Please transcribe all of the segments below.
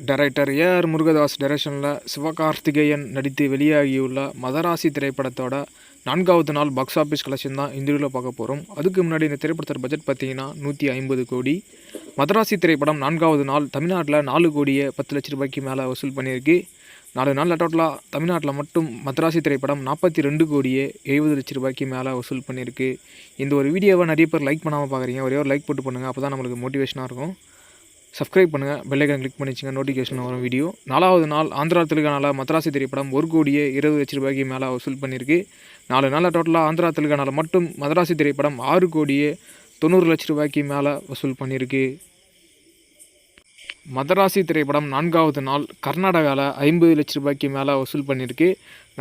Director AR Murugadoss டைரக்ஷனில் சிவகார்த்திகேயன் நடித்து வெளியாகியுள்ள மதராசி திரைப்படத்தோட 4வது நாள் பாக்ஸ் ஆஃபீஸ் கலெக்ஷன் தான் இந்த வீடியோவில் பார்க்க போகிறோம். அதுக்கு முன்னாடி இந்த திரைப்படத்தோட பட்ஜெட் பார்த்தீங்கன்னா 150 கோடி. மதராசி திரைப்படம் 4வது நாள் தமிழ்நாட்டில் 4 கோடியே 10 லட்ச ரூபாய்க்கு மேலே வசூல் பண்ணியிருக்கு. 4 நாளில் டோட்டலாக தமிழ்நாட்டில் மட்டும் மதராசி திரைப்படம் 42 கோடியே 70 லட்ச ரூபாய்க்கு மேலே வசூல் பண்ணியிருக்கு. இந்த ஒரு வீடியோவை நிறைய பேர் லைக் பண்ணாமல் பார்க்குறீங்க. ஒரே ஒரு லைக் போட்டு பண்ணுங்கள், அப்போ தான் நம்மளுக்கு மோட்டிவேஷனாக இருக்கும். சப்ஸ்கிரைப் பண்ணுங்கள், பெல் ஐக்கான் கிளிக் பண்ணிச்சுங்க, நோட்டிஃபிகேஷன் வரும் வீடியோ. 4வது நாள் ஆந்திரா தெலுங்கானாவில் மதராசி திரைப்படம் 1 கோடியே 20 லட்ச ரூபாய்க்கு மேலே வசூல் பண்ணியிருக்கு. 4 நாளில் டோட்டலாக ஆந்திரா தெலுங்கானாவில் மட்டும் மதராசி திரைப்படம் 6 கோடியே 90 லட்ச ரூபாய்க்கு மேலே வசூல் பண்ணியிருக்கு. மதராசி திரைப்படம் 4வது நாள் கர்நாடகாவில் 50 லட்ச ரூபாய்க்கு மேலே வசூல் பண்ணியிருக்கு.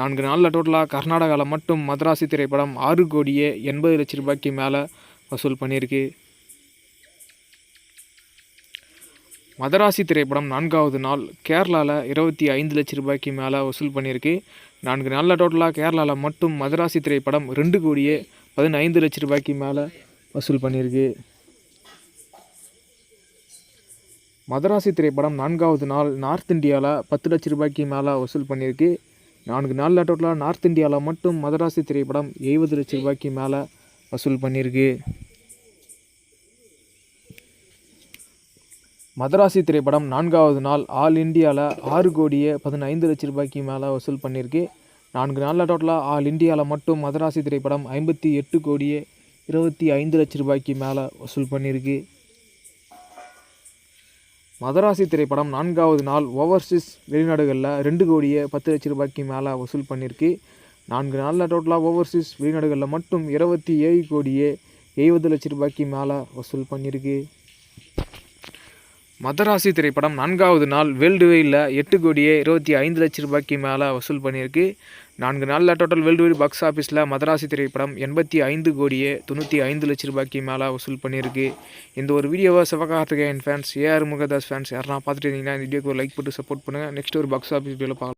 4 நாளில் டோட்டலாக கர்நாடகாவில் மட்டும் மதராசி திரைப்படம் 6 கோடியே 80 லட்ச ரூபாய்க்கு மேலே வசூல் பண்ணியிருக்கு. மதராசி திரைப்படம் 4வது நாள் கேரளாவில் 25 லட்ச ரூபாய்க்கு மேலே வசூல் பண்ணியிருக்கு. 4 நாளில் டோட்டலாக கேரளாவில் மட்டும் மதராசி திரைப்படம் 2 கோடியே 15 லட்ச ரூபாய்க்கு மேலே வசூல் பண்ணியிருக்கு. மதராசி திரைப்படம் 4வது நாள் நார்த் இந்தியாவில் 10 லட்ச ரூபாய்க்கு மேலே வசூல் பண்ணியிருக்கு. 4 நாளில் டோட்டலாக நார்த் இந்தியாவில் மட்டும் மதராசி திரைப்படம் 70 லட்ச ரூபாய்க்கு மேலே வசூல் பண்ணியிருக்கு. மதராசி திரைப்படம் 4வது நாள் ஆல் இந்தியாவில் 6 கோடியே 15 லட்ச ரூபாய்க்கு மேலே வசூல் பண்ணியிருக்கு. 4 நாளில் டோட்டலாக ஆல் இந்தியாவில் மட்டும் மதராசி திரைப்படம் 58 கோடியே 25 லட்ச ரூபாய்க்கு மேலே வசூல் பண்ணியிருக்கு. மதராசி திரைப்படம் 4வது நாள் ஓவர்சீஸ் வெளிநாடுகளில் 2 கோடியே 10 லட்ச ரூபாய்க்கு மேலே வசூல் பண்ணியிருக்கு. 4 நாளில் டோட்டலாக ஓவர்சீஸ் வெளிநாடுகளில் மட்டும் 27 கோடியே 70 லட்ச ரூபாய்க்கு மேலே வசூல் பண்ணியிருக்கு. மதராசி திரைப்படம் 4வது நாள் வேர்ல்டு வைடில் 8 கோடியே 25 லட்ச ரூபாய்க்கு மேலே வசூல் பண்ணியிருக்கு. 4 நாளில் டோட்டல் வேர்ல்டு வைடு பாக்ஸ் ஆஃபீஸில் மதராசி திரைப்படம் 85 கோடியே 95 லட்ச ரூபாய்க்கு மேலே வசூல் பண்ணியிருக்கு. இந்த ஒரு வீடியோவை Sivakarthikeyan fans, AR Murugadoss fans யாரெல்லாம் பார்த்துட்டு இருந்தீங்கன்னா இந்த வீடியோக்கு ஒரு லைக் போட்டு சப்போர்ட் பண்ணுங்கள். நெக்ஸ்ட் ஒரு பாக்ஸ் ஆஃபீஸ் வீடியோவில் பார்க்கலாம்.